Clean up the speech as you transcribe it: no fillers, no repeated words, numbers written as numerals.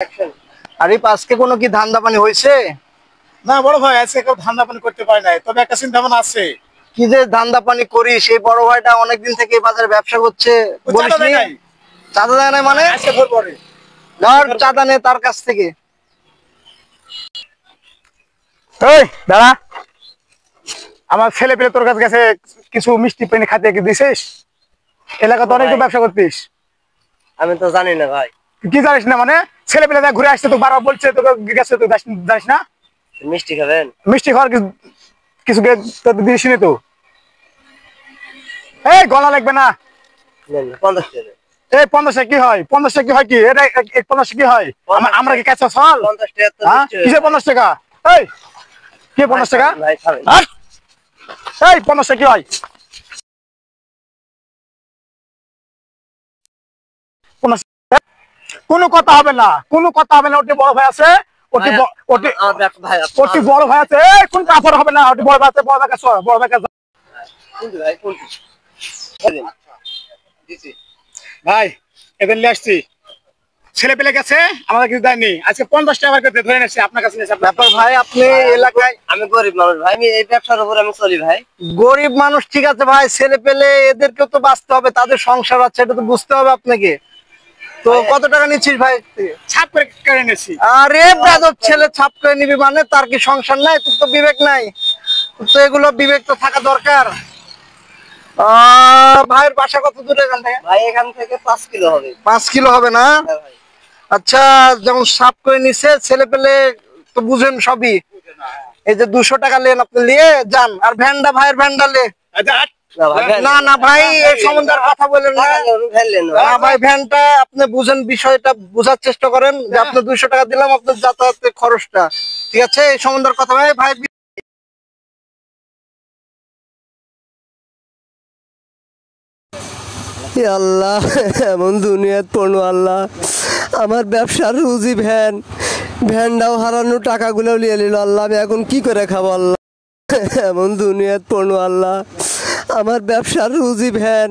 আরিফ, আজকে কোনো কি ধান্দা পানি হয়েছে? না বড় ভাই, আজকে কেউ ধান্দা পানি করতে পারে নাই, তবে একটা চিন্তা ভাবনা আছে। কি যে ধান্দা পানি করি, সেই বড় ভাইটা অনেকদিন থেকে বাজারে ব্যবসা করছে। বলিসনি চাঁদা দেয় নাই মানে? আজকে ভোর পরে ধর চাঁদা নে তার কাছ থেকে। এই দাঁড়া, আমার ছেলে পেলে তোর কাছে গেছে কিছু মিষ্টি পানি খাতে দিছিস? এলাকাতে অনেক ব্যবসা করতিস। আমি তো জানি না ভাই। কি জানিস না মানে? ছেলে পেলে ঘুরে আসছে, তো বারবার বলছে তোকে গেছে, তো জানিস না? মিষ্টি খাবেন? মিষ্টি খাওয়ার কিছু দিস নি তো? এই গলা লাগবে না। 50 টাকা। এই 50 কি হয়? 50 কি হয়? কি এটা 50 কি হয়? আমরা কি কাঁচা চাল? 50 টাকা তো কিসে 50 টাকা? এই কি 50 টাকা? ভাই খাবেন? এই 50 কি হয়? কোনো কথা হবে না, কোনো কথা হবে না। ওটি বড় ভাই আছে, ওটি বড় ভাই আছে। এই কোন কাপড় হবে না? ওটি বড় ভাই আছে, বড় ভাই কাছে, বড় ভাই কাছে। ভাই এদের নিয়ে আসছি, ছেলে পেলে গেছে, আমাদের কিছু দেয়নি। আজকে 50 টাকা করে ধরে নিচ্ছি আপনার কাছে। ব্যাপার ভাই, আপনি এলাকায়, আমি গরিব মানুষ ভাই, আমি এই ব্যবসার উপর আমি চলি ভাই। গরিব মানুষ ঠিক আছে ভাই, ছেলে পেলে এদেরকেও তো বাঁচতে হবে, তাদের সংসার আছে, এটা তো বুঝতে হবে আপনাকে। তো কত টাকা নিচ্ছিস ভাই? ছাপ করে কেড়ে নিচ্ছি। আরে বেদব ছেলে, ছাপ করে নিবি মানে? তার কি সংসার নাই? তোর তো বিবেক নাই। তো এগুলো বিবেক তো থাকা দরকার। ভাইয়ের বাসা কত দূরে এখান থেকে? ভাই এখান থেকে 5 কিলো হবে। 5 কিলো হবে না? আচ্ছা, যেমন সাপ করে নিছে, ছেলে পেলে তো বুঝেন সবই। এই যে 200 টাকা লেন, আপনি নিয়ে যান। আর ভ্যানটা, ভাইয়ের ভ্যানটা লে। না না ভাই, এই সম্বন্ধে কথা বলেন না। না ভাই, ভ্যানটা আপনি বুঝেন, বিষয়টা বোঝার চেষ্টা করেন যে আপনি 200 টাকা দিলাম আপনার যাতায়াতের খরচটা, ঠিক আছে? এই সম্বন্ধের কথা ভাই। ভাই আল্লাহ, এমন দুনিয়াত পড়লো আল্লাহ। আমার ব্যবসার রুজি ভ্যানটাও হারানো, টাকাগুলো নিয়ে নিল আল্লাহ। আমি এখন কি করে খাবো আল্লাহ? এমন দুনিয়াত পড়লো আল্লাহ। আমার ব্যবসার রুজি ভ্যান